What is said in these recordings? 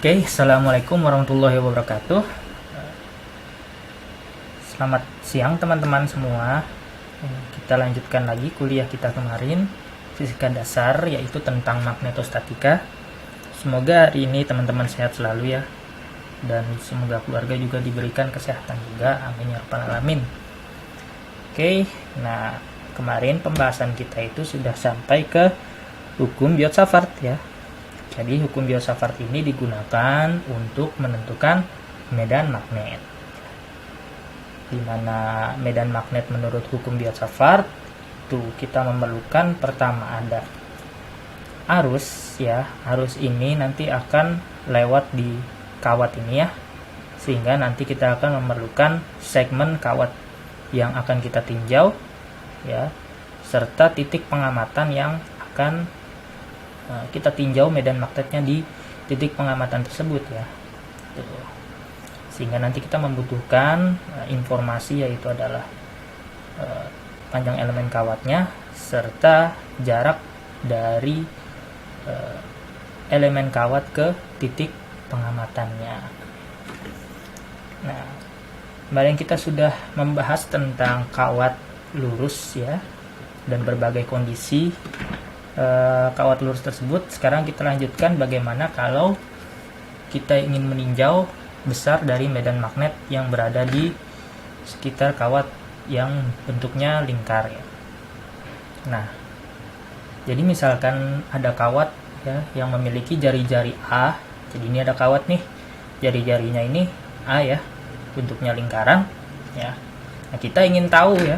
Oke, assalamualaikum warahmatullahi wabarakatuh. Selamat siang teman-teman semua. Kita lanjutkan lagi kuliah kita kemarin, fisika dasar, yaitu tentang magnetostatika. Semoga hari ini teman-teman sehat selalu ya, dan semoga keluarga juga diberikan kesehatan juga, amin ya rabbal alamin. Oke, nah kemarin pembahasan kita itu sudah sampai ke hukum Biot-Savart ya. Jadi hukum Biot-Savart ini digunakan untuk menentukan medan magnet. Di mana medan magnet menurut hukum Biot-Savart itu kita memerlukan pertama ada arus ya. Arus ini nanti akan lewat di kawat ini ya. Sehingga nanti kita akan memerlukan segmen kawat yang akan kita tinjau ya, serta titik pengamatan yang akan kita tinjau medan magnetnya di titik pengamatan tersebut ya. Sehingga nanti kita membutuhkan informasi, yaitu adalah panjang elemen kawatnya serta jarak dari elemen kawat ke titik pengamatannya. Nah, kemarin kita sudah membahas tentang kawat lurus ya, dan berbagai kondisi kawat lurus tersebut. Sekarang kita lanjutkan bagaimana kalau kita ingin meninjau besar dari medan magnet yang berada di sekitar kawat yang bentuknya lingkar ya. Nah, jadi misalkan ada kawat ya yang memiliki jari-jari A. Jadi ini ada kawat nih, jari-jarinya ini A ya, bentuknya lingkaran ya. Nah, kita ingin tahu ya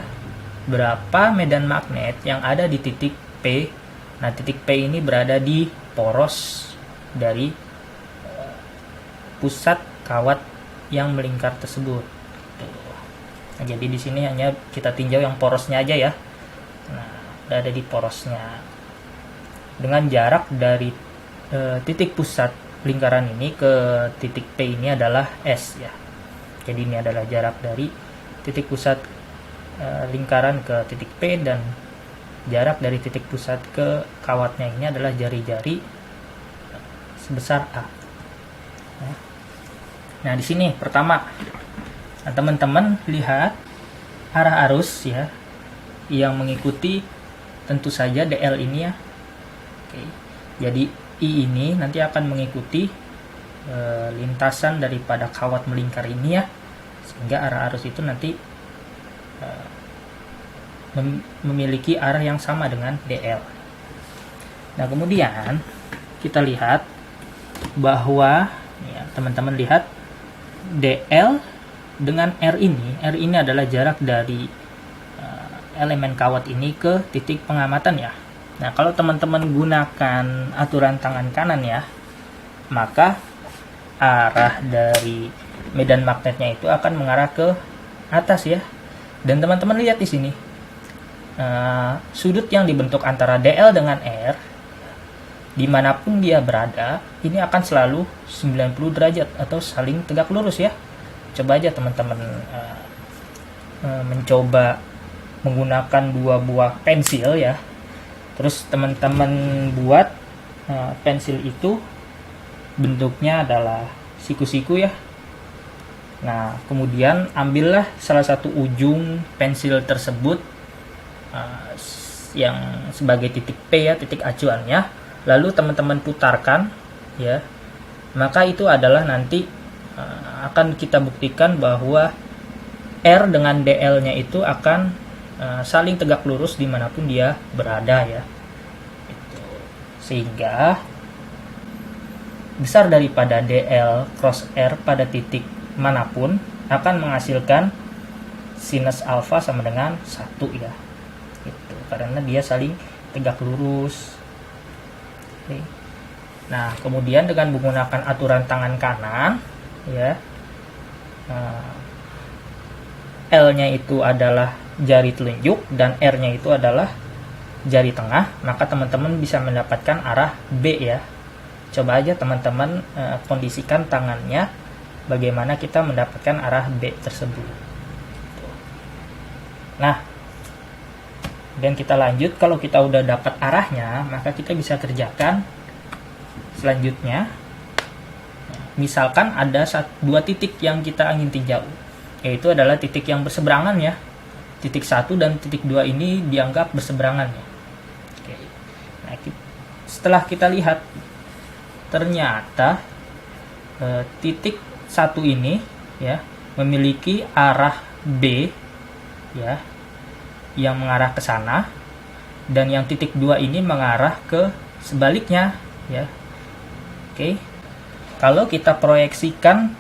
berapa medan magnet yang ada di titik P. Nah, titik P ini berada di poros dari pusat kawat yang melingkar tersebut. Nah, jadi di sini hanya kita tinjau yang porosnya aja ya. Nah, berada di porosnya. Dengan jarak dari titik pusat lingkaran ini ke titik P ini adalah S ya. Jadi ini adalah jarak dari titik pusat lingkaran ke titik P, dan jarak dari titik pusat ke kawatnya ini adalah jari-jari sebesar A. Nah, di sini pertama, teman-teman lihat arah arus ya yang mengikuti tentu saja DL ini ya. Oke. Jadi I ini nanti akan mengikuti lintasan daripada kawat melingkar ini ya, sehingga arah arus itu nanti memiliki arah yang sama dengan DL. Nah, kemudian kita lihat bahwa ya, teman-teman lihat DL dengan R ini adalah jarak dari elemen kawat ini ke titik pengamatan ya. Nah, kalau teman-teman gunakan aturan tangan kanan ya, maka arah dari medan magnetnya itu akan mengarah ke atas ya. Dan teman-teman lihat di sini, sudut yang dibentuk antara DL dengan R, dimanapun dia berada, ini akan selalu 90 derajat atau saling tegak lurus ya. Coba aja teman-teman mencoba menggunakan dua buah pensil ya. Terus teman-teman buat pensil itu bentuknya adalah siku-siku ya. Nah, kemudian ambillah salah satu ujung pensil tersebut yang sebagai titik P ya, titik acuannya, lalu teman-teman putarkan ya, maka itu adalah nanti akan kita buktikan bahwa R dengan DL-nya itu akan saling tegak lurus dimanapun dia berada ya. Sehingga besar daripada DL cross R pada titik manapun akan menghasilkan sinus alfa sama dengan 1 ya. Itu karena dia saling tegak lurus. Oke. Nah, kemudian dengan menggunakan aturan tangan kanan ya, L-nya itu adalah jari telunjuk dan R-nya itu adalah jari tengah, maka teman-teman bisa mendapatkan arah B ya. Coba aja teman-teman kondisikan tangannya bagaimana kita mendapatkan arah B tersebut. Nah, dan kita lanjut, kalau kita udah dapat arahnya, maka kita bisa kerjakan selanjutnya. Misalkan ada dua titik yang kita ingin tinjau, yaitu adalah titik yang berseberangan ya. Titik 1 dan titik 2 ini dianggap berseberangan ya. Oke. Nah, setelah kita lihat, ternyata titik 1 ini ya memiliki arah B ya yang mengarah ke sana, dan yang titik 2 ini mengarah ke sebaliknya ya. Oke. Kalau kita proyeksikan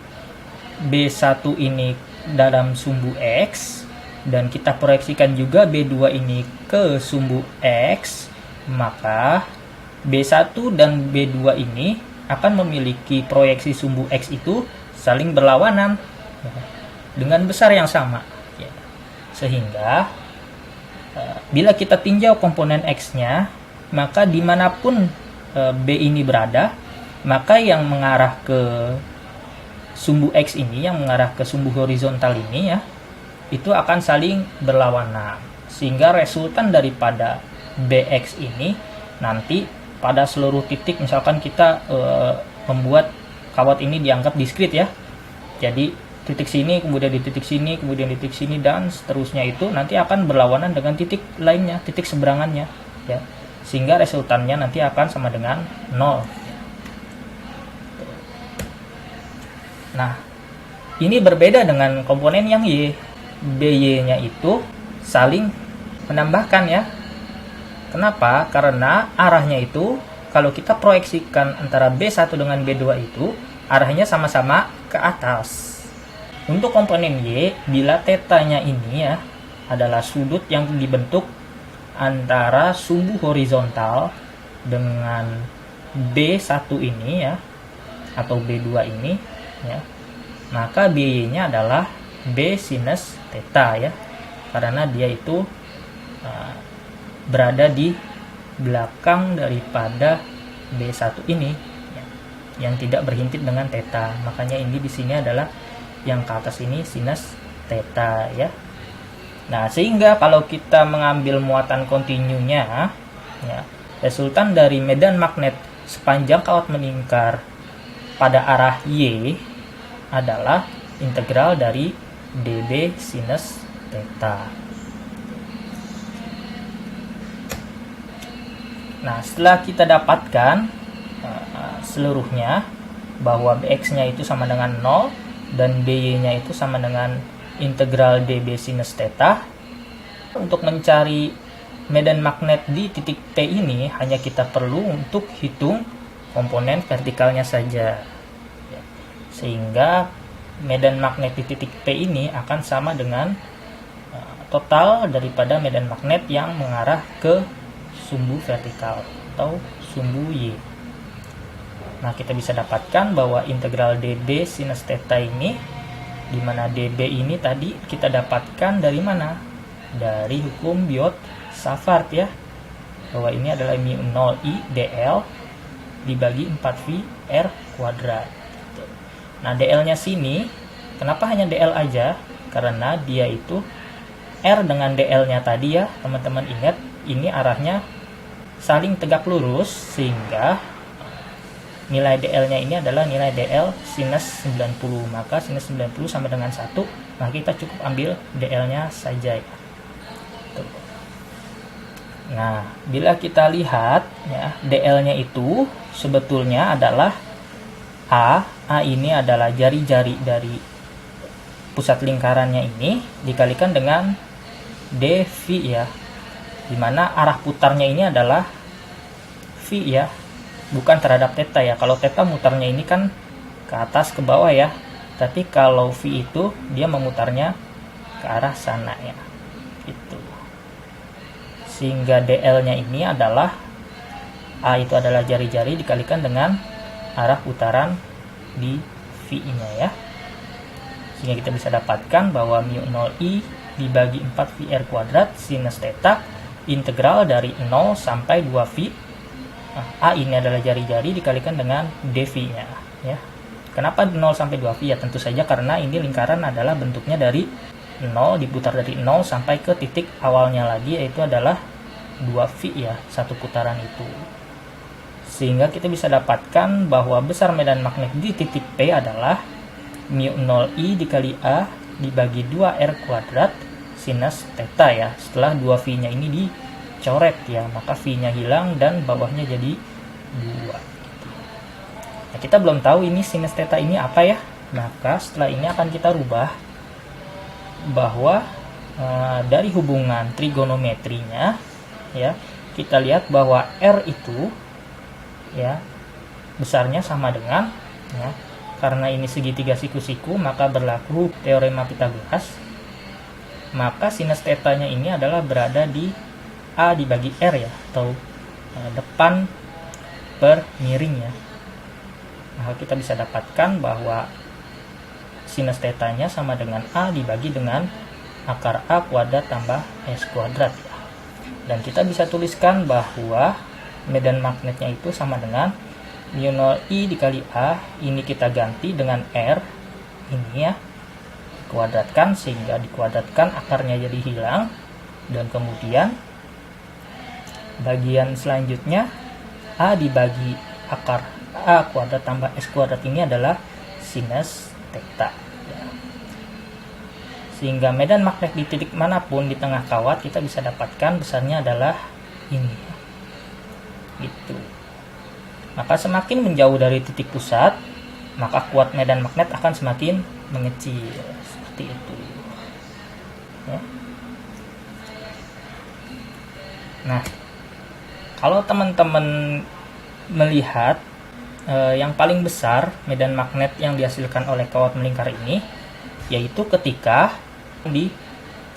B1 ini dalam sumbu X dan kita proyeksikan juga B2 ini ke sumbu X, maka B1 dan B2 ini akan memiliki proyeksi sumbu X itu saling berlawanan ya, dengan besar yang sama ya. Sehingga bila kita tinjau komponen X-nya, maka dimanapun B ini berada, maka yang mengarah ke sumbu X ini, yang mengarah ke sumbu horizontal ini ya, itu akan saling berlawanan, sehingga resultan daripada BX ini nanti pada seluruh titik, misalkan kita membuat kawat ini dianggap diskrit ya, jadi titik sini, kemudian di titik sini, kemudian di titik sini, dan seterusnya, itu nanti akan berlawanan dengan titik lainnya, titik seberangannya ya, sehingga resultannya nanti akan sama dengan 0. Nah, ini berbeda dengan komponen yang Y. BY-nya itu saling menambahkan ya. Kenapa? Karena arahnya itu, kalau kita proyeksikan antara B1 dengan B2 itu, arahnya sama-sama ke atas. Untuk komponen Y, bila tetanya ini ya adalah sudut yang dibentuk antara sumbu horizontal dengan B1 ini ya, atau B2 ini ya, maka BY-nya adalah B sinus theta ya, karena dia itu berada di belakang daripada B1 ini ya, yang tidak berhimpit dengan theta. Makanya ini di sini adalah yang ke atas ini sinus theta ya. Nah, sehingga kalau kita mengambil muatan kontinunya ya, resultan dari medan magnet sepanjang kawat melingkar pada arah Y adalah integral dari dB sinus theta. Nah, setelah kita dapatkan seluruhnya, bahwa Bx-nya itu sama dengan 0 dan By-nya itu sama dengan integral dB sinus theta, untuk mencari medan magnet di titik P ini hanya kita perlu untuk hitung komponen vertikalnya saja. Sehingga medan magnet di titik P ini akan sama dengan total daripada medan magnet yang mengarah ke sumbu vertikal atau sumbu Y. Nah, kita bisa dapatkan bahwa integral dB sinus theta ini, di mana dB ini tadi kita dapatkan dari mana? Dari hukum Biot-Savart ya, bahwa ini adalah mu 0 I dl dibagi 4V R kuadrat. Nah, DL-nya sini, kenapa hanya DL aja? Karena dia itu R dengan DL-nya tadi ya, teman-teman ingat, ini arahnya saling tegak lurus, sehingga nilai DL-nya ini adalah nilai DL sinus 90. Maka sinus 90 sama dengan 1, maka kita cukup ambil DL-nya saja ya. Nah, bila kita lihat ya, DL-nya itu sebetulnya adalah A ini adalah jari-jari dari pusat lingkarannya ini dikalikan dengan dV ya, dimana arah putarnya ini adalah V ya, bukan terhadap theta ya. Kalau theta mutarnya ini kan ke atas ke bawah ya, tapi kalau V itu dia memutarnya ke arah sana ya, itu. Sehingga DL-nya ini adalah A itu adalah jari-jari dikalikan dengan arah putaran di V-nya ya. Sehingga kita bisa dapatkan bahwa mu 0I dibagi 4VR kuadrat sinus theta integral dari 0 sampai 2V. Nah, A ini adalah jari-jari dikalikan dengan dV-nya ya. Kenapa 0 sampai 2V? Ya tentu saja karena ini lingkaran adalah bentuknya dari 0, diputar dari 0 sampai ke titik awalnya lagi, yaitu adalah 2V ya, satu putaran itu. Sehingga kita bisa dapatkan bahwa besar medan magnet di titik P adalah mu0I dikali A dibagi 2R kuadrat sinus theta ya. Setelah 2 V-nya ini dicoret ya, maka V-nya hilang dan bawahnya jadi 2. Nah, kita belum tahu ini sinus theta ini apa ya. Maka setelah ini akan kita rubah bahwa dari hubungan trigonometrinya ya, kita lihat bahwa R itu ya besarnya sama dengan ya, karena ini segitiga siku-siku maka berlaku teorema Pythagoras, maka sinus theta-nya ini adalah berada di A dibagi R ya, atau depan per miring ya. Maka kita bisa dapatkan bahwa sinus theta-nya sama dengan A dibagi dengan akar A kuadrat tambah S kuadrat ya. Dan kita bisa tuliskan bahwa medan magnetnya itu sama dengan mu0I dikali A, ini kita ganti dengan R ini ya, kuadratkan sehingga dikuadratkan akarnya jadi hilang, dan kemudian bagian selanjutnya A dibagi akar A kuadrat tambah S kuadrat ini adalah sinus theta ya. Sehingga medan magnet di titik manapun di tengah kawat kita bisa dapatkan besarnya adalah ini gitu. Maka semakin menjauh dari titik pusat, maka kuat medan magnet akan semakin mengecil seperti itu ya. Nah, kalau teman-teman melihat yang paling besar medan magnet yang dihasilkan oleh kawat melingkar ini, yaitu ketika di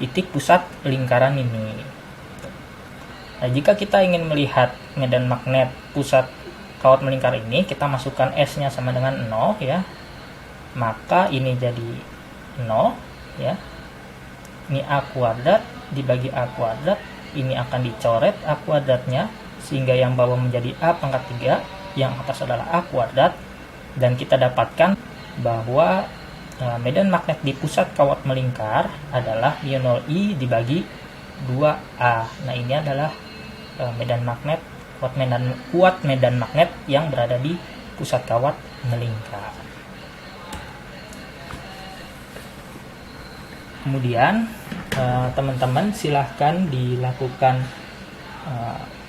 titik pusat lingkaran ini. Nah, jika kita ingin melihat medan magnet pusat kawat melingkar ini, kita masukkan S-nya sama dengan 0 ya. Maka ini jadi 0 ya. Ini A kuadrat dibagi A kuadrat, ini akan dicoret A kuadratnya sehingga yang bawah menjadi A pangkat 3, yang atas adalah A kuadrat, dan kita dapatkan bahwa medan magnet di pusat kawat melingkar adalah mu0I dibagi 2A. Nah, ini adalah medan magnet, kuat medan magnet yang berada di pusat kawat melingkar. Kemudian teman-teman silahkan dilakukan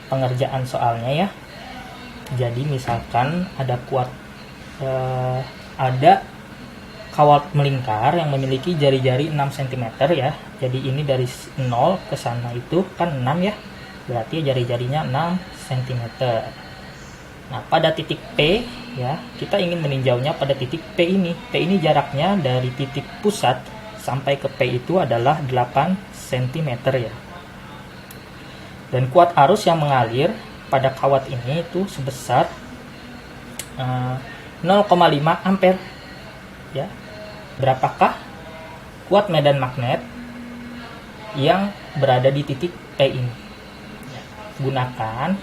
pengerjaan soalnya ya. Jadi misalkan ada kawat melingkar yang memiliki jari-jari 6 cm ya. Jadi ini dari 0 ke sana itu kan 6 ya. Berarti jari-jarinya 6 cm. Nah, pada titik P ya, kita ingin meninjaunya pada titik P ini. P ini jaraknya dari titik pusat sampai ke P itu adalah 8 cm ya. Dan kuat arus yang mengalir pada kawat ini itu sebesar 0,5 ampere ya. Berapakah kuat medan magnet yang berada di titik P ini? Gunakan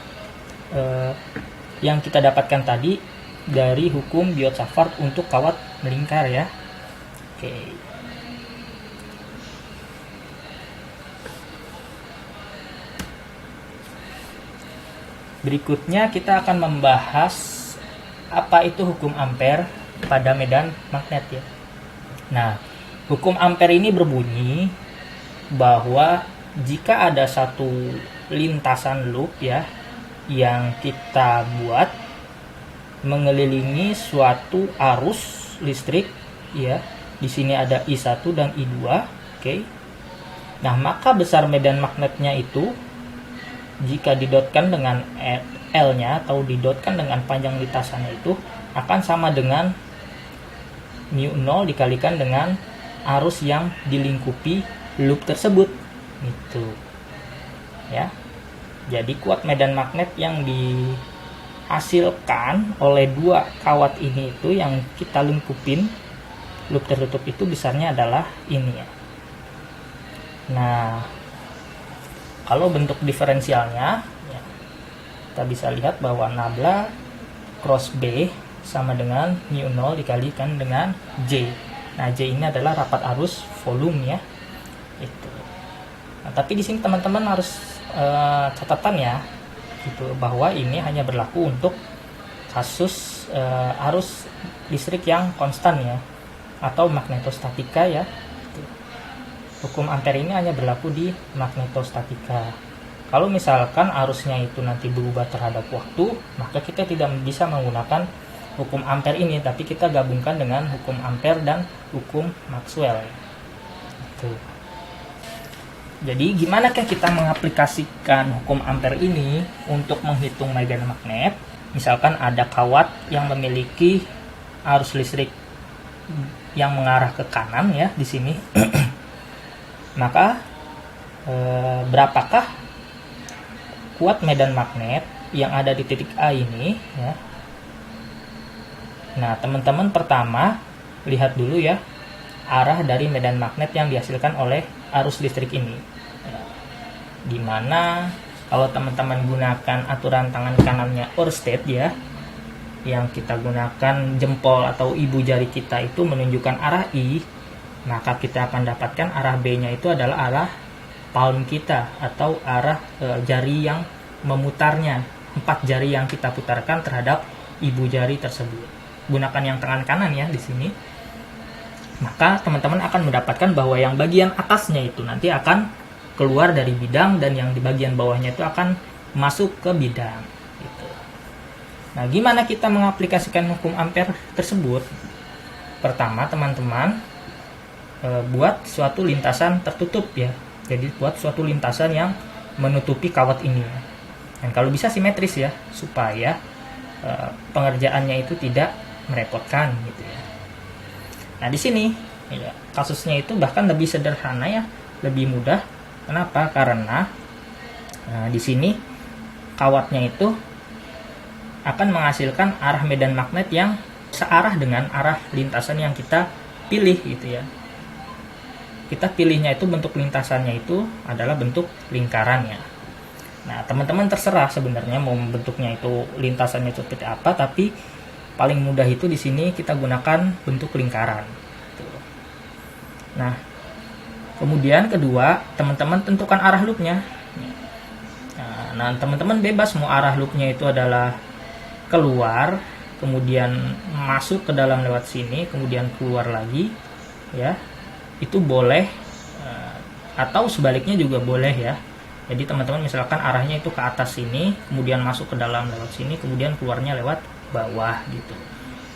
yang kita dapatkan tadi dari hukum Biot-Savart untuk kawat melingkar ya. Oke. Berikutnya kita akan membahas apa itu hukum Ampere pada medan magnet ya. Nah, hukum Ampere ini berbunyi bahwa jika ada satu lintasan loop ya yang kita buat mengelilingi suatu arus listrik ya, di sini ada I1 dan I2, oke. Nah, maka besar medan magnetnya itu jika didotkan dengan L-nya atau didotkan dengan panjang lintasannya itu akan sama dengan mu0 dikalikan dengan arus yang dilingkupi loop tersebut gitu ya. Jadi kuat medan magnet yang dihasilkan oleh dua kawat ini itu yang kita lingkupin loop tertutup itu besarnya adalah ini ya. Nah, kalau bentuk diferensialnya ya, kita bisa lihat bahwa nabla cross B sama dengan mu0 dikalikan dengan J. Nah, J ini adalah rapat arus volume ya. Itu. Nah, tapi di sini teman-teman harus catatan ya, gitu, bahwa ini hanya berlaku untuk kasus arus listrik yang konstan ya, atau magnetostatika ya. Hukum ampere ini hanya berlaku di magnetostatika. Kalau misalkan arusnya itu nanti berubah terhadap waktu, maka kita tidak bisa menggunakan hukum ampere ini, tapi kita gabungkan dengan hukum ampere dan hukum Maxwell. Jadi gimana kita mengaplikasikan hukum ampere ini untuk menghitung medan magnet? Misalkan ada kawat yang memiliki arus listrik yang mengarah ke kanan ya di sini. Maka berapakah kuat medan magnet yang ada di titik A ini ya? Nah, teman-teman pertama lihat dulu ya arah dari medan magnet yang dihasilkan oleh arus listrik ini. Dimana kalau teman-teman gunakan aturan tangan kanannya Ørsted ya, yang kita gunakan jempol atau ibu jari kita itu menunjukkan arah I, maka kita akan dapatkan arah B-nya itu adalah arah palm kita atau arah jari yang memutarnya, 4 jari yang kita putarkan terhadap ibu jari tersebut. Gunakan yang tangan kanan ya di sini. Maka teman-teman akan mendapatkan bahwa yang bagian atasnya itu nanti akan keluar dari bidang dan yang di bagian bawahnya itu akan masuk ke bidang gitu. Nah, gimana kita mengaplikasikan hukum ampere tersebut? Pertama, teman-teman buat suatu lintasan tertutup ya. Jadi buat suatu lintasan yang menutupi kawat ini. Dan kalau bisa simetris ya, supaya pengerjaannya itu tidak merepotkan gitu ya. Nah, di sini ya, kasusnya itu bahkan lebih sederhana ya, lebih mudah. Kenapa? Karena di sini kawatnya itu akan menghasilkan arah medan magnet yang searah dengan arah lintasan yang kita pilih gitu ya. Kita pilihnya itu bentuk lintasannya itu adalah bentuk lingkarannya. Nah, teman-teman terserah sebenarnya mau bentuknya itu lintasannya seperti apa, tapi paling mudah itu di sini kita gunakan bentuk lingkaran. Nah, kemudian kedua, teman-teman tentukan arah loopnya. Nah, teman-teman bebas mau arah loopnya itu adalah keluar, kemudian masuk ke dalam lewat sini, kemudian keluar lagi, ya, itu boleh, atau sebaliknya juga boleh ya. Jadi teman-teman misalkan arahnya itu ke atas sini, kemudian masuk ke dalam lewat sini, kemudian keluarnya lewat bawah gitu.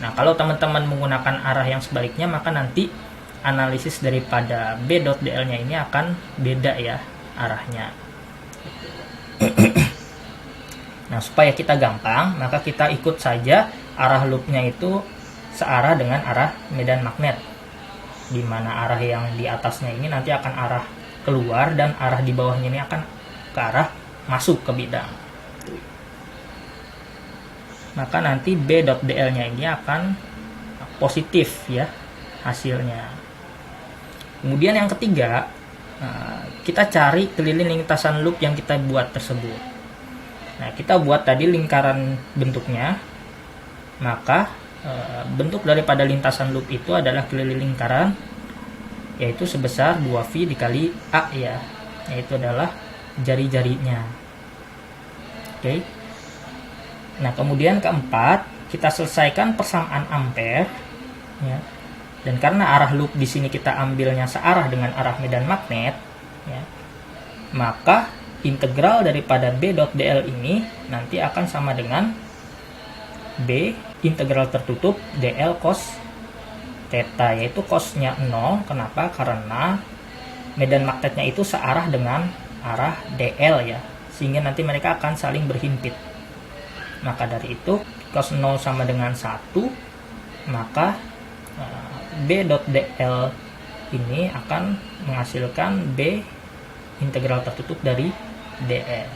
Nah, kalau teman-teman menggunakan arah yang sebaliknya, maka nanti analisis daripada B.dl-nya ini akan beda ya arahnya. Nah, supaya kita gampang, maka kita ikut saja arah loopnya itu searah dengan arah medan magnet. Di mana arah yang di atasnya ini nanti akan arah keluar dan arah di bawahnya ini akan ke arah masuk ke bidang. Maka nanti B.dl-nya ini akan positif ya hasilnya. Kemudian yang ketiga, kita cari keliling lintasan loop yang kita buat tersebut. Nah, kita buat tadi lingkaran bentuknya, maka bentuk daripada lintasan loop itu adalah keliling lingkaran, yaitu sebesar 2V dikali A ya, yaitu adalah jari-jarinya. Oke. Nah, kemudian keempat, kita selesaikan persamaan ampere ya. Dan karena arah loop di sini kita ambilnya searah dengan arah medan magnet, ya, maka integral daripada B.dl ini nanti akan sama dengan B integral tertutup dl cos theta, yaitu cosnya 0. Kenapa? Karena medan magnetnya itu searah dengan arah dl ya, sehingga nanti mereka akan saling berhimpit. Maka dari itu cos 0 sama dengan 1, maka B.dl ini akan menghasilkan B integral tertutup dari dl.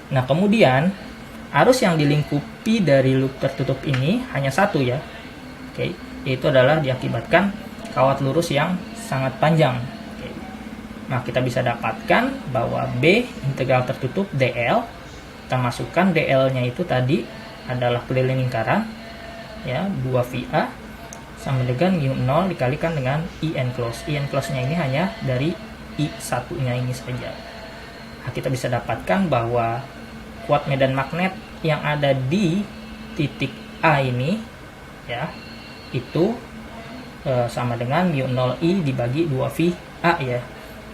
Nah, kemudian arus yang dilingkupi dari loop tertutup ini hanya satu ya. Oke, yaitu adalah diakibatkan kawat lurus yang sangat panjang. Oke. Nah, kita bisa dapatkan bahwa B integral tertutup dl, kita masukkan dl-nya itu tadi adalah keliling lingkaran ya, 2VA sama dengan U0 dikalikan dengan I enclose. I enclose-nya ini hanya dari I1-nya ini saja. Nah, kita bisa dapatkan bahwa kuat medan magnet yang ada di titik A ini ya itu sama dengan mu 0I dibagi 2V A ya.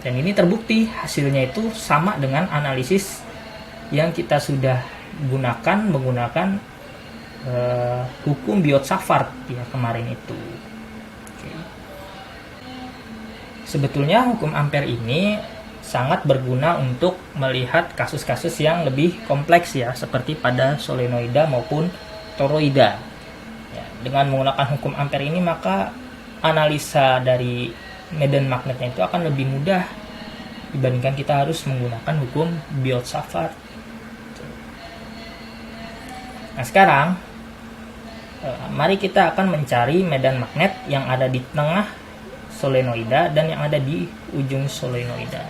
Dan ini terbukti hasilnya itu sama dengan analisis yang kita sudah gunakan menggunakan hukum Biot-Savart ya kemarin itu. Oke. Sebetulnya hukum Ampere ini sangat berguna untuk melihat kasus-kasus yang lebih kompleks ya, seperti pada solenoida maupun toroida. Ya, dengan menggunakan hukum Ampere ini maka analisa dari medan magnetnya itu akan lebih mudah dibandingkan kita harus menggunakan hukum Biot-Savart. Nah sekarang mari kita akan mencari medan magnet yang ada di tengah solenoida dan yang ada di ujung solenoida.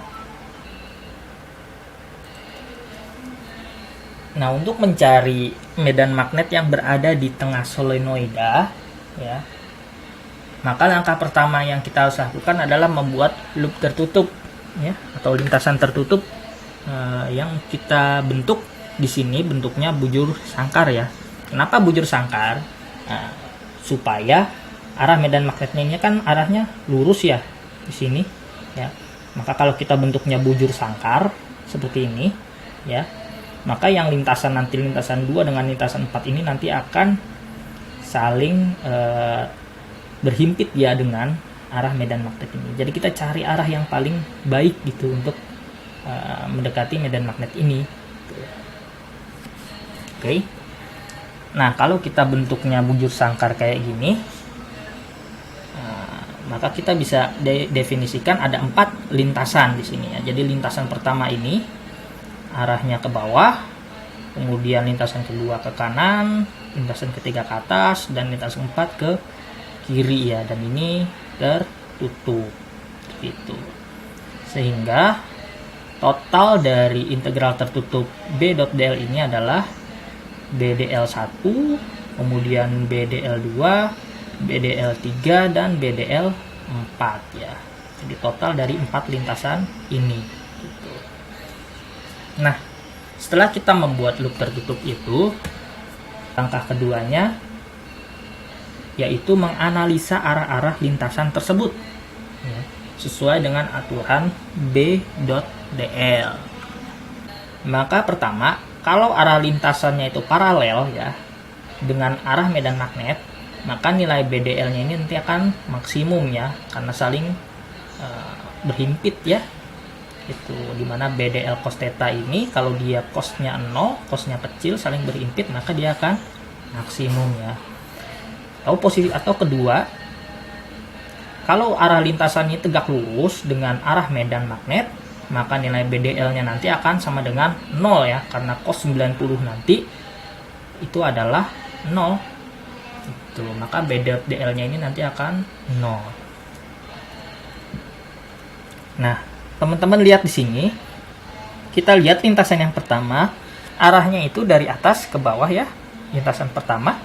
Nah untuk mencari medan magnet yang berada di tengah solenoida ya, maka langkah pertama yang kita harus lakukan adalah membuat loop tertutup ya, atau lintasan tertutup yang kita bentuk di sini bentuknya bujur sangkar ya. Kenapa bujur sangkar? Nah, supaya arah medan magnetnya ini kan arahnya lurus ya di sini ya. Maka kalau kita bentuknya bujur sangkar seperti ini ya, maka yang lintasan 2 dengan lintasan 4 ini nanti akan saling berhimpit ya dengan arah medan magnet ini. Jadi kita cari arah yang paling baik gitu untuk mendekati medan magnet ini. Oke. Nah, kalau kita bentuknya bujur sangkar kayak gini, maka kita bisa definisikan ada 4 lintasan di sini ya. Jadi lintasan pertama ini arahnya ke bawah, kemudian lintasan kedua ke kanan, lintasan ketiga ke atas, dan lintasan 4 ke kiri ya, dan ini tertutup gitu. Sehingga total dari integral tertutup B.dl ini adalah BDL1, kemudian BDL2, BDL3 dan BDL4 ya. Jadi total dari 4 lintasan ini gitu. Nah, setelah kita membuat loop tertutup itu, langkah keduanya yaitu menganalisa arah-arah lintasan tersebut ya, sesuai dengan aturan B.dl. Maka pertama, kalau arah lintasannya itu paralel ya dengan arah medan magnet, maka nilai BDL-nya ini nanti akan maksimum ya, karena saling berhimpit ya. Itu dimana BDL cos theta ini kalau dia cosnya 0, cosnya kecil, saling berhimpit, maka dia akan maksimum ya. Atau kedua, kalau arah lintasannya tegak lurus dengan arah medan magnet, maka nilai BDL-nya nanti akan sama dengan 0 ya, karena cos 90 nanti itu adalah 0. Itu, maka BDL-nya ini nanti akan 0. Nah, teman-teman lihat di sini, kita lihat lintasan yang pertama, arahnya itu dari atas ke bawah ya, lintasan pertama.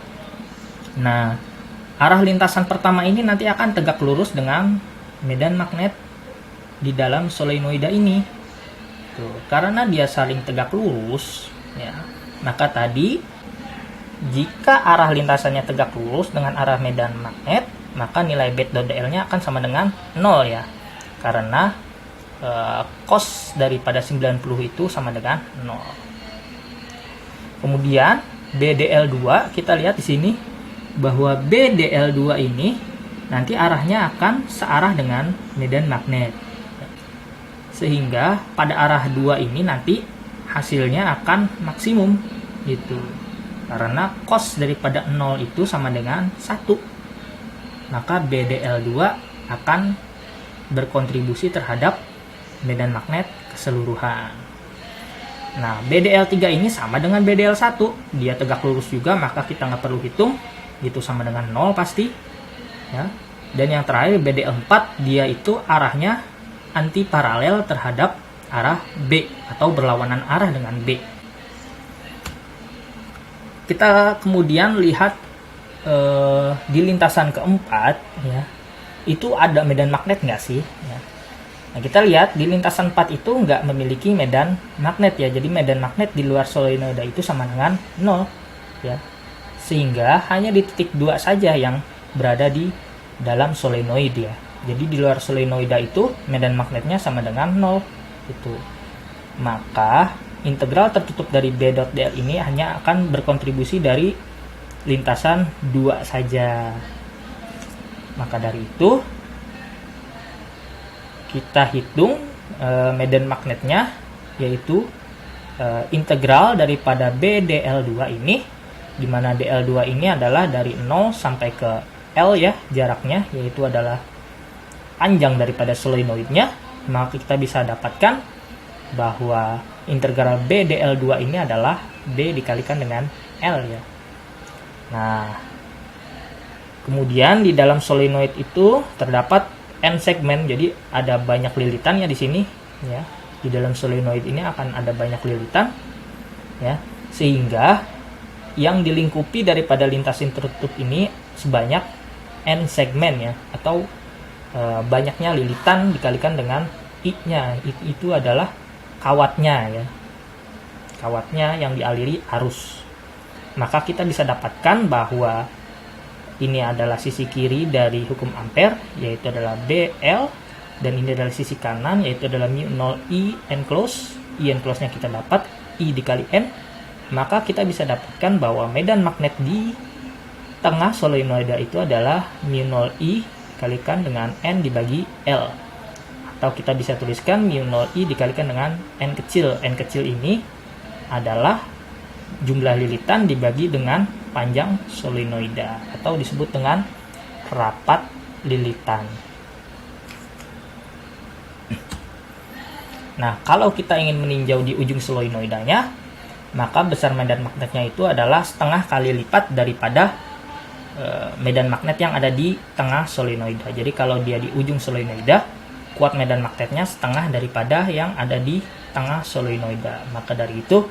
Nah, arah lintasan pertama ini nanti akan tegak lurus dengan medan magnet di dalam solenoida ini. Tuh, karena dia saling tegak lurus ya, maka tadi jika arah lintasannya tegak lurus dengan arah medan magnet, maka nilai B.dl-nya akan sama dengan 0 ya. Karena cos daripada 90 itu sama dengan 0. Kemudian BDL2, kita lihat di sini bahwa BDL2 ini nanti arahnya akan searah dengan medan magnet. Sehingga pada arah 2 ini nanti hasilnya akan maksimum gitu. Karena cos daripada 0 itu sama dengan 1. Maka BDL2 akan berkontribusi terhadap medan magnet keseluruhan. Nah, BDL3 ini sama dengan BDL1. Dia tegak lurus juga, maka kita nggak perlu hitung. Gitu sama dengan 0 pasti. Ya. Dan yang terakhir BDL4, dia itu arahnya anti paralel terhadap arah B atau berlawanan arah dengan B. Kita kemudian lihat di lintasan keempat ya, itu ada medan magnet nggak sih? Ya. Nah, kita lihat di lintasan 4 itu nggak memiliki medan magnet ya. Jadi medan magnet di luar solenoida itu sama dengan 0 ya. Sehingga hanya di titik 2 saja yang berada di dalam solenoid ya. Jadi di luar solenoida itu medan magnetnya sama dengan 0 itu. Maka integral tertutup dari B dot dl ini hanya akan berkontribusi dari lintasan 2 saja. Maka dari itu kita hitung medan magnetnya, yaitu integral daripada B dl2 ini, di mana dl2 ini adalah dari 0 sampai ke L ya jaraknya, yaitu adalah panjang daripada solenoidnya. Maka kita bisa dapatkan bahwa integral B dl2 ini adalah B dikalikan dengan L ya. Nah, kemudian di dalam solenoid itu terdapat N segmen, jadi ada banyak lilitan ya di sini ya. Di dalam solenoid ini akan ada banyak lilitan ya, sehingga yang dilingkupi daripada lintasan tertutup ini sebanyak N segmen ya, atau banyaknya lilitan dikalikan dengan I-nya. Itu adalah kawatnya ya, kawatnya yang dialiri arus. Maka kita bisa dapatkan bahwa ini adalah sisi kiri dari hukum Ampere, yaitu adalah BL, dan ini adalah sisi kanan, yaitu adalah mu 0 I enclose. I enclose-nya kita dapat I dikali N. Maka kita bisa dapatkan bahwa medan magnet di tengah solenoida itu adalah mu 0 I dikalikan dengan N dibagi L. Atau kita bisa tuliskan mu 0 I dikalikan dengan N kecil. N kecil ini adalah jumlah lilitan dibagi dengan panjang solenoida, atau disebut dengan rapat lilitan. Nah, kalau kita ingin meninjau di ujung solenoidanya, maka besar medan magnetnya itu adalah setengah kali lipat daripada medan magnet yang ada di tengah solenoida. Jadi kalau dia di ujung solenoida, kuat medan magnetnya setengah daripada yang ada di tengah solenoida. Maka dari itu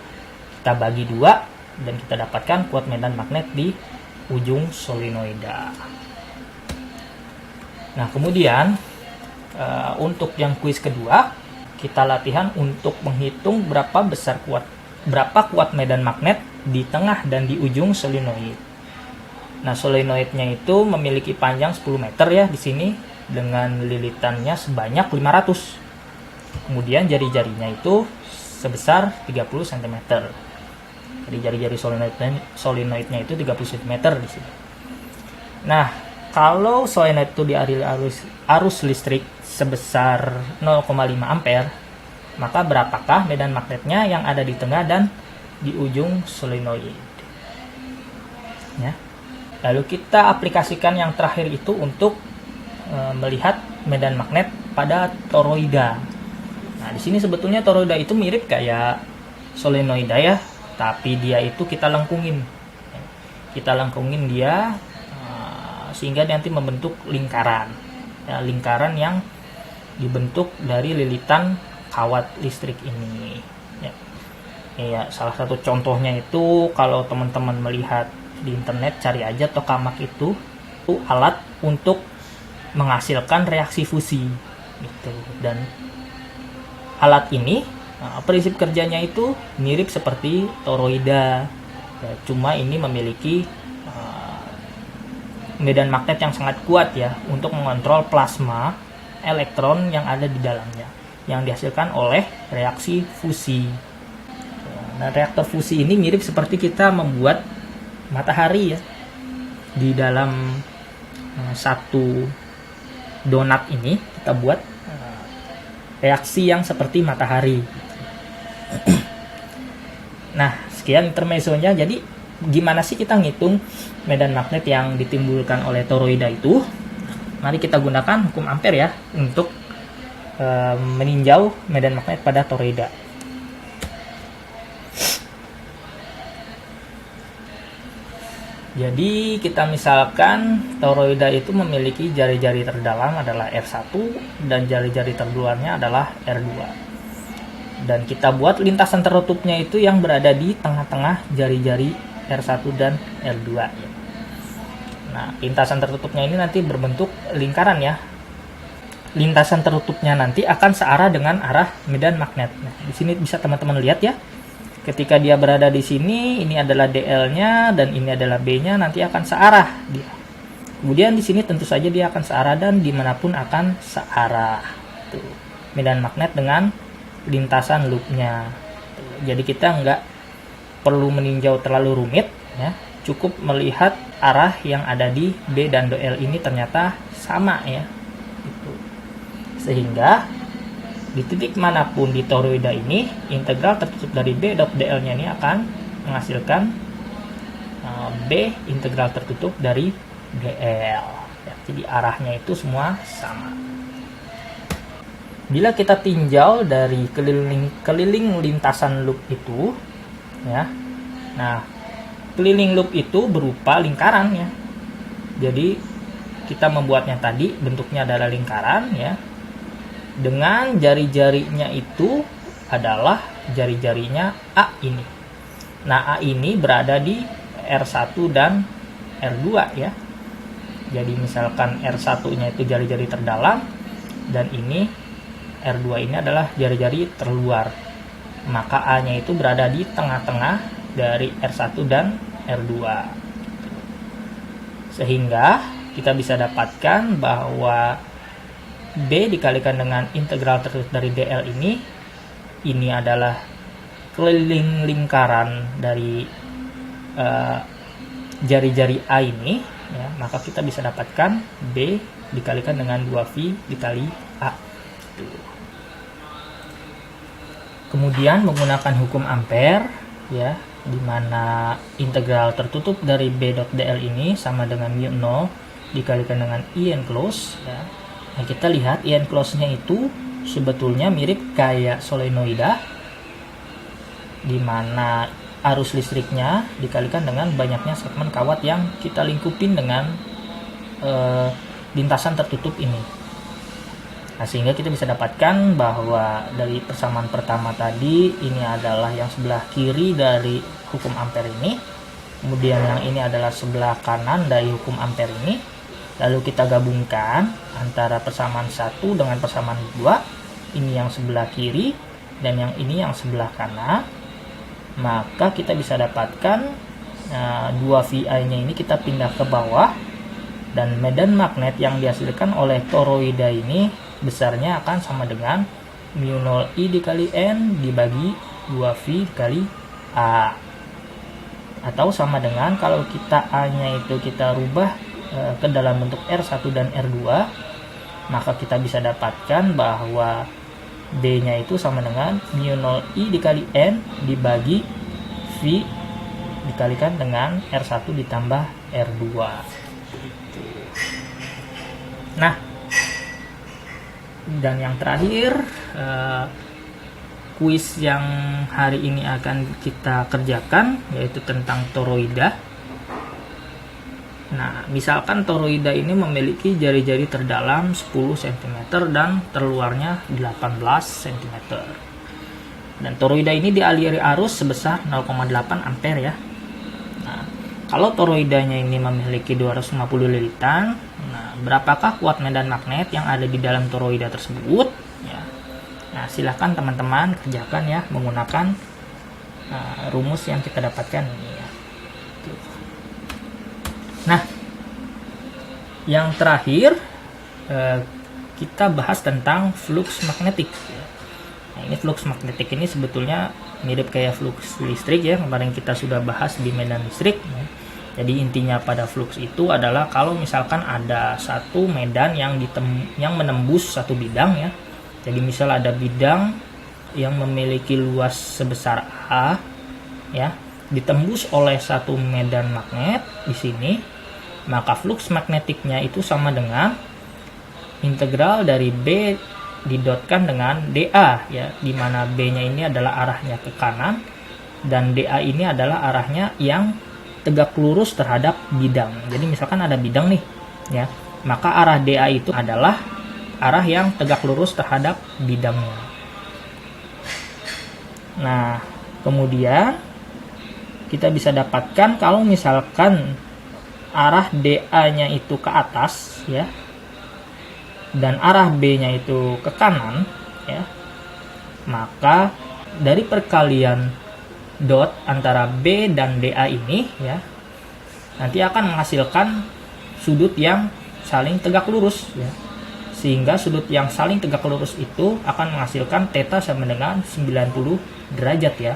kita bagi 2 dan kita dapatkan kuat medan magnet di ujung solenoida. Nah, kemudian untuk yang kuis kedua, kita latihan untuk menghitung berapa kuat medan magnet di tengah dan di ujung solenoid. Nah, solenoidnya itu memiliki panjang 10 meter ya di sini, dengan lilitannya sebanyak 500. Kemudian jari-jarinya itu sebesar 30 cm. Jadi jari-jari solenoidnya itu 30 cm di sini. Nah, kalau solenoid itu dialiri arus listrik sebesar 0,5 ampere, maka berapakah medan magnetnya yang ada di tengah dan di ujung solenoid? Ya. Lalu kita aplikasikan yang terakhir itu untuk melihat medan magnet pada toroida. Nah, di sini sebetulnya toroida itu mirip kayak solenoida ya, tapi dia itu kita lengkungin. Kita lengkungin dia sehingga nanti membentuk lingkaran. Ya, lingkaran yang dibentuk dari lilitan kawat listrik ini. Ya, salah satu contohnya itu kalau teman-teman melihat di internet, cari aja tokamak itu alat untuk menghasilkan reaksi fusi gitu. Dan alat ini prinsip kerjanya itu mirip seperti toroida ya, cuma ini memiliki medan magnet yang sangat kuat ya untuk mengontrol plasma elektron yang ada di dalamnya yang dihasilkan oleh reaksi fusi. Nah, reaktor fusi ini mirip seperti kita membuat matahari ya. Di dalam satu donat ini kita buat reaksi yang seperti matahari. Nah, sekian intermezzonya. Jadi gimana sih kita ngitung medan magnet yang ditimbulkan oleh toroida itu? Mari kita gunakan hukum Ampere ya untuk meninjau medan magnet pada toroida. Jadi kita misalkan toroida itu memiliki jari-jari terdalam adalah R1 dan jari-jari terluarnya adalah R2. Dan kita buat lintasan tertutupnya itu yang berada di tengah-tengah jari-jari R1 dan R2. Nah, lintasan tertutupnya ini nanti berbentuk lingkaran ya. lintasan tertutupnya nanti akan searah dengan arah medan magnet. Nah, di sini bisa teman-teman lihat ya. Ketika dia berada di sini, ini adalah DL-nya dan ini adalah B-nya, nanti akan searah dia. Kemudian di sini tentu saja dia akan searah dan dimanapun akan searah. Tuh, medan magnet dengan lintasan loopnya. Jadi kita nggak perlu meninjau terlalu rumit, ya. Cukup melihat arah yang ada di B dan DL ini ternyata sama ya. Gitu. Sehingga di titik manapun di toroida ini, integral tertutup dari B dot DL-nya ini akan menghasilkan B integral tertutup dari DL. Ya, jadi arahnya itu semua sama. Bila kita tinjau dari keliling lintasan loop itu, ya, nah keliling loop itu berupa lingkaran ya. Jadi kita membuatnya tadi bentuknya adalah lingkaran ya. Dengan jari-jarinya itu adalah jari-jarinya A ini. Nah, A ini berada di R1 dan R2 ya. Jadi misalkan R1-nya itu jari-jari terdalam dan ini R2 ini adalah jari-jari terluar. Maka A-nya itu berada di tengah-tengah dari R1 dan R2. Sehingga kita bisa dapatkan bahwa B dikalikan dengan integral tertutup dari DL ini adalah keliling lingkaran dari jari-jari A ini ya, maka kita bisa dapatkan B dikalikan dengan 2V dikali A. Kemudian menggunakan hukum Ampere ya, di mana integral tertutup dari B dot DL ini sama dengan mu 0 dikalikan dengan I enclosed ya. Nah, kita lihat I enclosed-nya itu sebetulnya mirip kayak solenoida, di mana arus listriknya dikalikan dengan banyaknya segmen kawat yang kita lingkupin dengan lintasan tertutup ini. Nah, sehingga kita bisa dapatkan bahwa dari persamaan pertama tadi ini adalah yang sebelah kiri dari hukum Ampere ini, kemudian yang ini adalah sebelah kanan dari hukum Ampere ini. Lalu kita gabungkan antara persamaan 1 dengan persamaan 2, ini yang sebelah kiri dan yang ini yang sebelah kanan. Maka kita bisa dapatkan 2VI-nya ini kita pindah ke bawah, dan medan magnet yang dihasilkan oleh toroida ini besarnya akan sama dengan mu 0I dikali N dibagi 2V dikali A. Atau sama dengan kalau kita A-nya itu kita rubah ke dalam bentuk R1 dan R2, maka kita bisa dapatkan bahwa B-nya itu sama dengan mu 0I dikali N dibagi V dikalikan dengan R1 ditambah R2. Nah, dan yang terakhir, kuis yang hari ini akan kita kerjakan yaitu tentang toroida. Nah, misalkan toroida ini memiliki jari-jari terdalam 10 cm dan terluarnya 18 cm. Dan toroida ini dialiri arus sebesar 0,8 ampere ya. Nah, kalau toroidanya ini memiliki 250 lilitan, nah, berapakah kuat medan magnet yang ada di dalam toroida tersebut? Ya. Nah, silahkan teman-teman kerjakan ya menggunakan rumus yang kita dapatkan ini ya. Nah, yang terakhir kita bahas tentang flux magnetik. Nah, ini flux magnetik ini sebetulnya mirip kayak flux listrik ya, kemarin kita sudah bahas di medan listrik. Jadi intinya pada flux itu adalah kalau misalkan ada satu medan yang menembus satu bidang ya. Jadi misal ada bidang yang memiliki luas sebesar A ya, ditembus oleh satu medan magnet di sini, maka flux magnetiknya itu sama dengan integral dari B didotkan dengan DA ya, di mana B-nya ini adalah arahnya ke kanan dan DA ini adalah arahnya yang tegak lurus terhadap bidang. Jadi misalkan ada bidang nih ya, maka arah DA itu adalah arah yang tegak lurus terhadap bidangnya. Nah, kemudian kita bisa dapatkan kalau misalkan arah DA-nya itu ke atas ya, dan arah B-nya itu ke kanan, ya, maka dari perkalian dot antara B dan DA ini, ya, nanti akan menghasilkan sudut yang saling tegak lurus, ya. Sehingga sudut yang saling tegak lurus itu akan menghasilkan theta sama dengan 90 derajat, ya.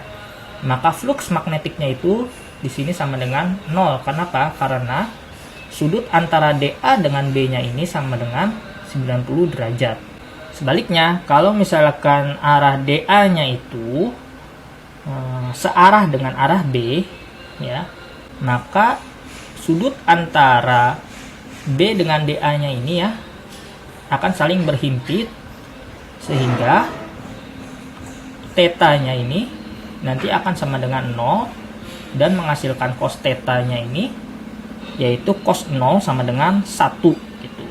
Maka flux magnetiknya itu di sini sama dengan 0. Kenapa? Karena sudut antara DA dengan B-nya ini sama dengan 90 derajat. Sebaliknya, kalau misalkan arah DA-nya itu searah dengan arah B, ya, maka sudut antara B dengan DA-nya ini, ya, akan saling berhimpit sehingga theta-nya ini nanti akan sama dengan 0 dan menghasilkan cos theta-nya ini yaitu cos 0 sama dengan 1 gitu.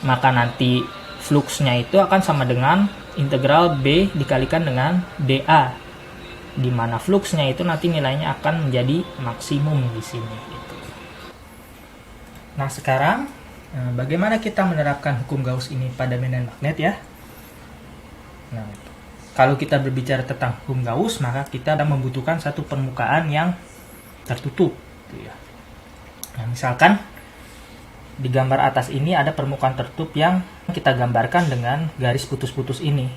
Maka nanti fluxnya itu akan sama dengan integral B dikalikan dengan DA, di mana fluxnya itu nanti nilainya akan menjadi maksimum di sini gitu. Nah, sekarang bagaimana kita menerapkan hukum Gauss ini pada medan magnet, ya? Nah, kalau kita berbicara tentang hukum Gauss, maka kita membutuhkan satu permukaan yang tertutup gitu, ya. Nah, misalkan di gambar atas ini ada permukaan tertutup yang kita gambarkan dengan garis putus-putus ini.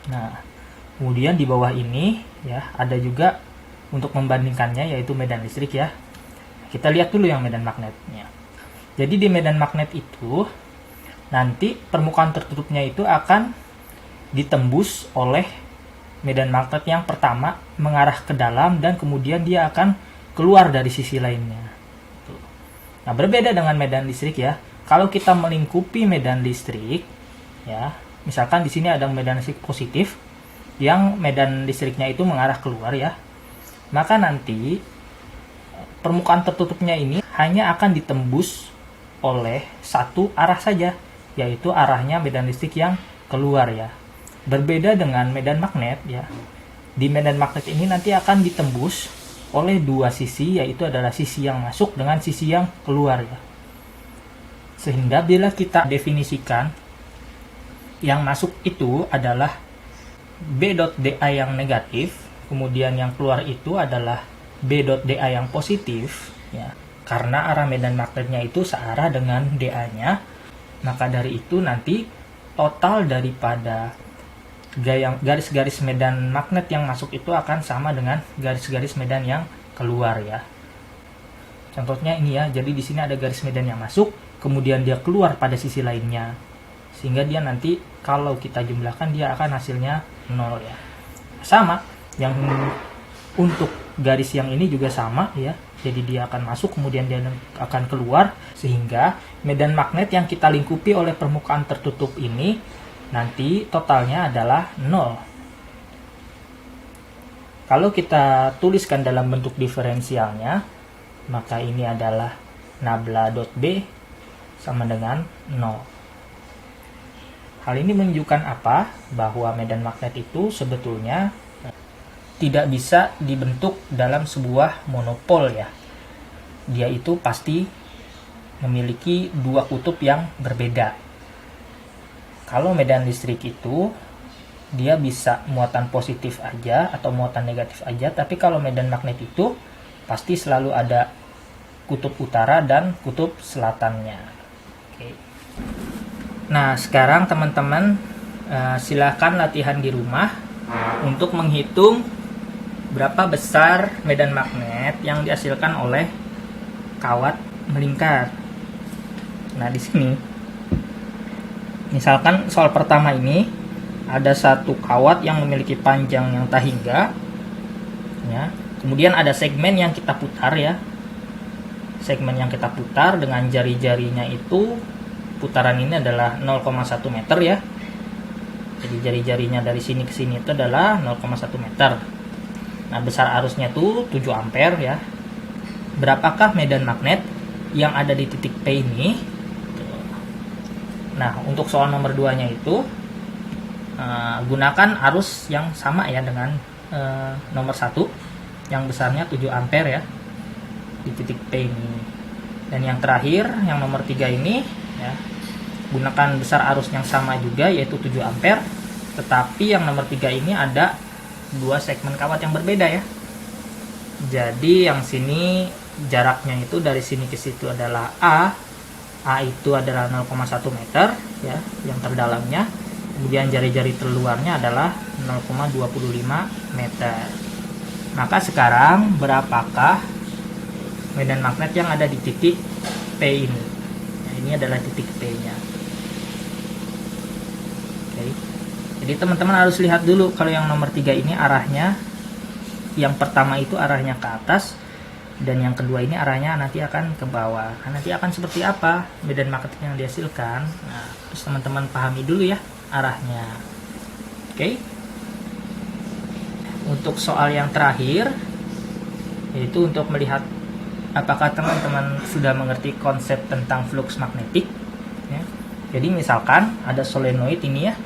Nah, kemudian di bawah ini, ya, ada juga untuk membandingkannya yaitu medan listrik, ya. Kita lihat dulu yang medan magnetnya. Jadi di medan magnet itu nanti permukaan tertutupnya itu akan ditembus oleh medan magnet yang pertama mengarah ke dalam dan kemudian dia akan keluar dari sisi lainnya. Nah, berbeda dengan medan listrik, ya. Kalau kita melingkupi medan listrik, ya, misalkan di sini ada medan listrik positif yang medan listriknya itu mengarah keluar, ya. Maka nanti permukaan tertutupnya ini hanya akan ditembus oleh satu arah saja, yaitu arahnya medan listrik yang keluar, ya. Berbeda dengan medan magnet, ya. Di medan magnet ini nanti akan ditembus oleh dua sisi, yaitu adalah sisi yang masuk dengan sisi yang keluar, ya. Sehingga bila kita definisikan yang masuk itu adalah B.DA yang negatif, kemudian yang keluar itu adalah B.DA yang positif, ya. Karena arah medan magnetnya itu searah dengan DA-nya, maka dari itu nanti total daripada garis-garis medan magnet yang masuk itu akan sama dengan garis-garis medan yang keluar, ya. Contohnya ini, ya. Jadi di sini ada garis medan yang masuk, kemudian dia keluar pada sisi lainnya. Sehingga dia nanti kalau kita jumlahkan dia akan hasilnya 0, ya. Sama, yang untuk garis yang ini juga sama, ya. Jadi dia akan masuk kemudian dia akan keluar, sehingga medan magnet yang kita lingkupi oleh permukaan tertutup ini nanti totalnya adalah 0. Kalau kita tuliskan dalam bentuk diferensialnya, maka ini adalah nabla.b sama dengan 0. Hal ini menunjukkan apa? Bahwa medan magnet itu sebetulnya tidak bisa dibentuk dalam sebuah monopol, ya. Dia itu pasti memiliki dua kutub yang berbeda. Kalau medan listrik itu dia bisa muatan positif aja atau muatan negatif aja, tapi kalau medan magnet itu pasti selalu ada kutub utara dan kutub selatannya. Oke. Nah, sekarang teman-teman silakan latihan di rumah untuk menghitung berapa besar medan magnet yang dihasilkan oleh kawat melingkar. Nah, di sini misalkan soal pertama ini ada satu kawat yang memiliki panjang yang tak hingga, ya. Kemudian ada segmen yang kita putar, ya. Segmen yang kita putar dengan jari-jarinya itu putaran ini adalah 0,1 meter, ya. Jadi jari-jarinya dari sini ke sini itu adalah 0,1 meter. Nah, besar arusnya itu 7 ampere, ya. Berapakah medan magnet yang ada di titik P ini? Nah, untuk soal nomor 2-nya itu gunakan arus yang sama, ya, dengan nomor 1 yang besarnya 7 ampere, ya, di titik P ini. Dan yang terakhir, yang nomor 3 ini, ya, gunakan besar arus yang sama juga, yaitu 7 ampere. Tetapi yang nomor 3 ini ada dua segmen kawat yang berbeda ya. Jadi yang sini jaraknya itu dari sini ke situ adalah A itu adalah 0,1 meter ya, yang terdalamnya. Kemudian jari-jari terluarnya adalah 0,25 meter. Maka sekarang berapakah medan magnet yang ada di titik P ini? Nah, ini adalah titik P-nya. Oke. Jadi teman-teman harus lihat dulu kalau yang nomor 3 ini arahnya, yang pertama itu arahnya ke atas, dan yang kedua ini arahnya nanti akan ke bawah. Nah, nanti akan seperti apa medan magnet yang dihasilkan? Nah, terus teman-teman pahami dulu ya arahnya. Oke. Untuk soal yang terakhir, yaitu untuk melihat apakah teman-teman sudah mengerti konsep tentang flux magnetik ya. Jadi misalkan ada solenoid ini ya,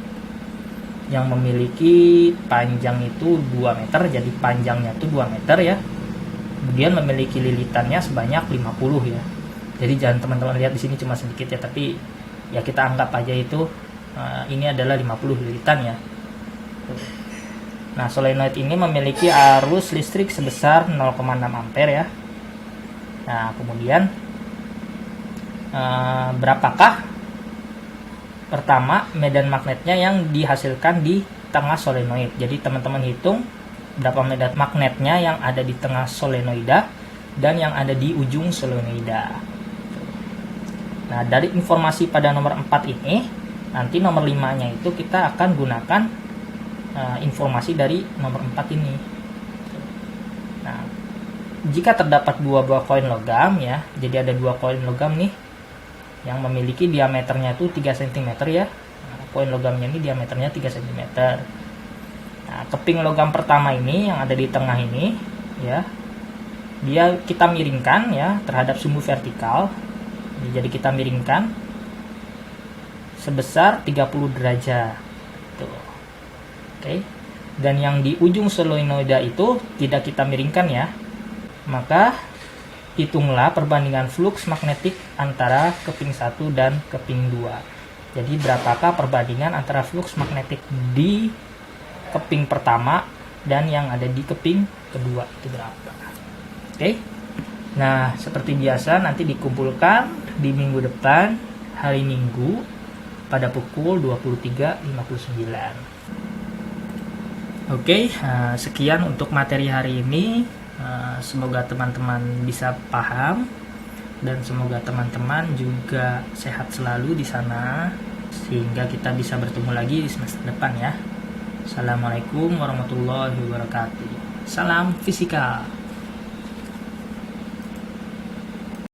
yang memiliki panjang itu 2 meter, jadi panjangnya itu 2 meter ya. Kemudian memiliki lilitannya sebanyak 50 ya. Jadi jangan teman-teman lihat di sini cuma sedikit ya, tapi ya kita anggap aja itu ini adalah 50 lilitan ya. Nah, solenoid ini memiliki arus listrik sebesar 0,6 ampere ya. Nah, kemudian berapakah pertama medan magnetnya yang dihasilkan di tengah solenoid? Jadi teman-teman hitung berapa medan magnetnya yang ada di tengah solenoida dan yang ada di ujung solenoida. Nah, dari informasi pada nomor 4 ini, nanti nomor 5-nya itu kita akan gunakan informasi dari nomor 4 ini. Nah, jika terdapat dua buah koin logam ya, jadi ada dua koin logam nih yang memiliki diameternya itu 3 cm ya. Nah, koin logamnya ini diameternya 3 cm. Nah, keping logam pertama ini yang ada di tengah ini ya, dia kita miringkan ya terhadap sumbu vertikal. Jadi kita miringkan sebesar 30 derajat. Tuh. Oke. Dan yang di ujung solenoida itu tidak kita miringkan ya. Maka hitunglah perbandingan flux magnetik antara keping 1 dan keping 2. Jadi berapakah perbandingan antara flux magnetik di keping pertama dan yang ada di keping kedua itu berapa? Oke. Nah, seperti biasa nanti dikumpulkan di minggu depan, hari Minggu pada pukul 23.59. Oke, sekian untuk materi hari ini. Semoga teman-teman bisa paham dan semoga teman-teman juga sehat selalu di sana sehingga kita bisa bertemu lagi di semester depan ya. Assalamualaikum warahmatullahi wabarakatuh. Salam fisika.